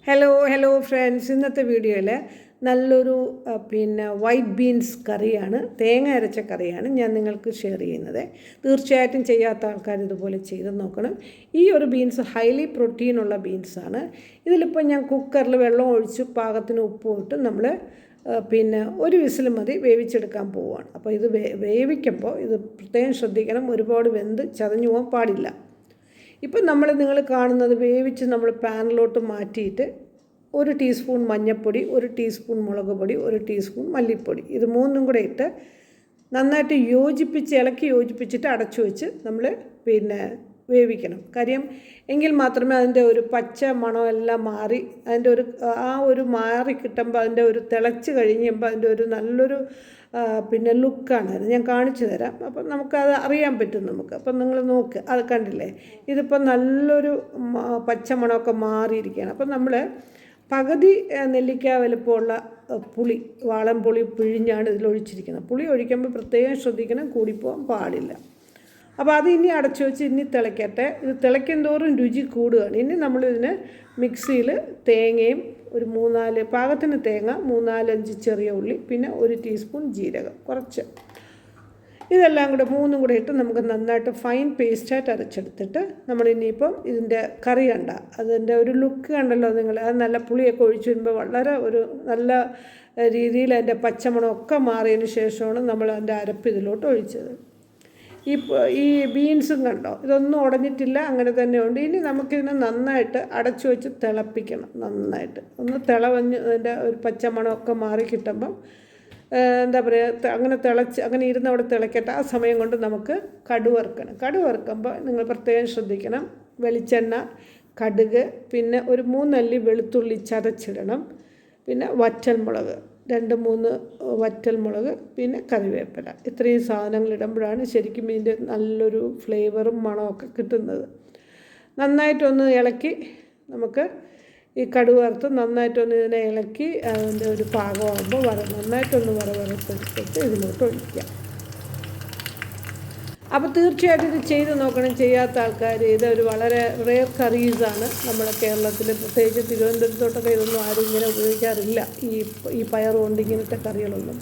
Hello friends, ഇന്നത്തെ വീഡിയോയിൽ നല്ലൊരു വൈറ്റ് ബീൻസ് കറിയാണ്, തേങ്ങ അരച്ച കറിയാണ് ഞാൻ നിങ്ങൾക്ക് ഷെയർ ചെയ്യുന്നത്. തീർച്ചയായിട്ടും ചെയ്യാത്ത ആൾക്കാർ ഇതുപോലെ ചെയ്ത് നോക്കണം. ഈ ഒരു ബീൻസ് ഹൈലി പ്രോട്ടീനുള്ള ബീൻസാണ്. ഇതിലിപ്പോൾ ഞാൻ കുക്കറിൽ വെള്ളം ഒഴിച്ച് പാകത്തിന് ഉപ്പും ഇട്ട് നമ്മൾ ഒരു വിസിൽ മതി വേവിച്ചെടുക്കാൻ പോവുകയാണ്. അപ്പോൾ ഇത് വേവിക്കുമ്പോൾ ഇത് പ്രത്യേകം ശ്രദ്ധിക്കണം, ഒരുപാട് വെന്ത് ചതഞ്ഞു പോകാൻ പാടില്ല. ഇപ്പം നിങ്ങൾ കാണുന്നത് വേവിച്ച് നമ്മൾ പാനിലോട്ട് മാറ്റിയിട്ട് 1 ടീസ്പൂൺ മഞ്ഞൾപ്പൊടി, 1 ടീസ്പൂൺ മുളക് പൊടി, 1 ടീസ്പൂൺ മല്ലിപ്പൊടി, ഇത് മൂന്നും കൂടെ ഇട്ട് നന്നായിട്ട് ഇളക്കി യോജിപ്പിച്ചിട്ട് അടച്ചു വെച്ച് നമ്മൾ വേവിക്കണം. കാര്യം എങ്കിൽ മാത്രമേ അതിൻ്റെ ഒരു പച്ച മണമെല്ലാം മാറി അതിൻ്റെ ഒരു മാറി കിട്ടുമ്പോൾ അതിൻ്റെ ഒരു തിളച്ച് കഴിയുമ്പോൾ അതിൻ്റെ ഒരു നല്ലൊരു ലുക്കാണ്. അത് ഞാൻ കാണിച്ചു തരാം. അപ്പം നമുക്കത് അറിയാൻ പറ്റും നമുക്ക്. അപ്പം നിങ്ങൾ നോക്ക്, അത് കണ്ടില്ലേ, ഇതിപ്പോൾ നല്ലൊരു പച്ച മണമൊക്കെ മാറിയിരിക്കുകയാണ്. അപ്പം നമ്മൾ പകുതി നെല്ലിക്ക വലുപ്പമുള്ള പുളി, വാളൻപുളി പിഴിഞ്ഞാണ് ഇതിലൊഴിച്ചിരിക്കുന്നത്. പുളി ഒഴിക്കുമ്പോൾ പ്രത്യേകം ശ്രദ്ധിക്കണം, കൂടിപ്പോകാൻ പാടില്ല. അപ്പോൾ അത് ഇനി അടച്ചു വെച്ച് ഇനി തിളയ്ക്കട്ടെ. ഇത് തിളയ്ക്കും തോറും രുചി കൂടുകയാണ്. ഇനി നമ്മളിതിന് മിക്സിയിൽ തേങ്ങയും ഒരു 3-4 പാകത്തിന് തേങ്ങ, 3-4-5 ചെറിയ ഉള്ളി, പിന്നെ 1 ടീസ്പൂൺ ജീരകം, കുറച്ച്, ഇതെല്ലാം കൂടെ മൂന്നും കൂടെ ഇട്ട് നമുക്ക് നന്നായിട്ട് ഫൈൻ പേസ്റ്റായിട്ട് അരച്ചെടുത്തിട്ട് നമ്മളിനിയിപ്പം ഇതിൻ്റെ കറി കണ്ട അതിൻ്റെ ഒരു ലുക്ക് കണ്ടല്ലോ നിങ്ങൾ. അത് നല്ല പുളിയൊക്കെ ഒഴിച്ചു വരുമ്പോൾ വളരെ ഒരു നല്ല രീതിയിൽ അതിൻ്റെ പച്ചമണമൊക്കെ മാറിയതിന് ശേഷമാണ് നമ്മൾ അതിൻ്റെ അരപ്പ് ഇതിലോട്ട് ഒഴിച്ചത്. ഈ ബീൻസും കണ്ടോ, ഇതൊന്നും ഉടഞ്ഞിട്ടില്ല, അങ്ങനെ തന്നെ ഉണ്ട്. ഇനി നമുക്കിതിനെ നന്നായിട്ട് അടച്ചു വെച്ച് തിളപ്പിക്കണം. നന്നായിട്ട് ഒന്ന് തിളവഞ്ഞ് അതിൻ്റെ ഒരു പച്ചമണമൊക്കെ മാറി കിട്ടുമ്പം എന്താ പറയുക, അങ്ങനെ ഇരുന്ന് അവിടെ തിളയ്ക്കട്ടെ. ആ സമയം കൊണ്ട് നമുക്ക് കടുക് വറുക്കണം. കടുക് വറുക്കുമ്പോൾ നിങ്ങൾ പ്രത്യേകം ശ്രദ്ധിക്കണം, വെളിച്ചെണ്ണ, കടുക്, പിന്നെ ഒരു 3 അല്ലി വെളുത്തുള്ളി ചതച്ചിടണം, പിന്നെ വറ്റൽമുളക് 2-3 വറ്റൽമുളക്, പിന്നെ കറിവേപ്പില. ഇത്രയും സാധനങ്ങൾ ഇടുമ്പോഴാണ് ശരിക്കും ഇതിൻ്റെ നല്ലൊരു ഫ്ലേവറും മണമൊക്കെ കിട്ടുന്നത്. നന്നായിട്ടൊന്ന് ഇളക്കി നമുക്ക് ഈ കടുക് വറുത്ത് നന്നായിട്ടൊന്ന് ഇതിനെ ഇളക്കി അതിൻ്റെ ഒരു പാകമാകുമ്പോൾ നന്നായിട്ടൊന്ന് വറുത്തെടുത്തിട്ട് ഇതിലോട്ട് ഒഴിക്കാം. അപ്പോൾ തീർച്ചയായിട്ടും ഇത് ചെയ്ത് നോക്കണം, ചെയ്യാത്ത ആൾക്കാർ. ഇതൊരു വളരെ റെയർ കറീസാണ് നമ്മുടെ കേരളത്തിൽ, പ്രത്യേകിച്ച് തിരുവനന്തപുരത്തോട്ടൊക്കെ ഇതൊന്നും ആരും ഇങ്ങനെ ഉപയോഗിക്കാറില്ല. ഈ പയർ കൊണ്ട് ഇങ്ങനത്തെ കറികളൊന്നും.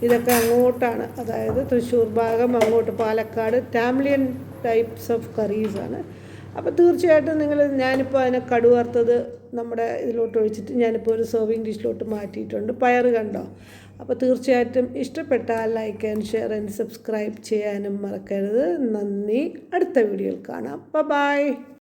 ഇതൊക്കെ അങ്ങോട്ടാണ്, അതായത് തൃശ്ശൂർ ഭാഗം, അങ്ങോട്ട് പാലക്കാട്, ടാംലിയൻ ടൈപ്സ് ഓഫ് കറീസാണ്. അപ്പോൾ തീർച്ചയായിട്ടും ഞാനിപ്പോൾ അതിനെ കടുക് വറുത്തത് നമ്മുടെ ഇതിലോട്ട് ഒഴിച്ചിട്ട് ഞാനിപ്പോൾ ഒരു സെർവിങ് ഡിഷിലോട്ട് മാറ്റിയിട്ടുണ്ട്. പയർ കണ്ടോ. അപ്പോൾ തീർച്ചയായിട്ടും ഇഷ്ടപ്പെട്ടാൽ like and share and subscribe ചെയ്യാനും മറക്കരുത്. നന്ദി. അടുത്ത വീഡിയോയിൽ കാണാം. ബൈ.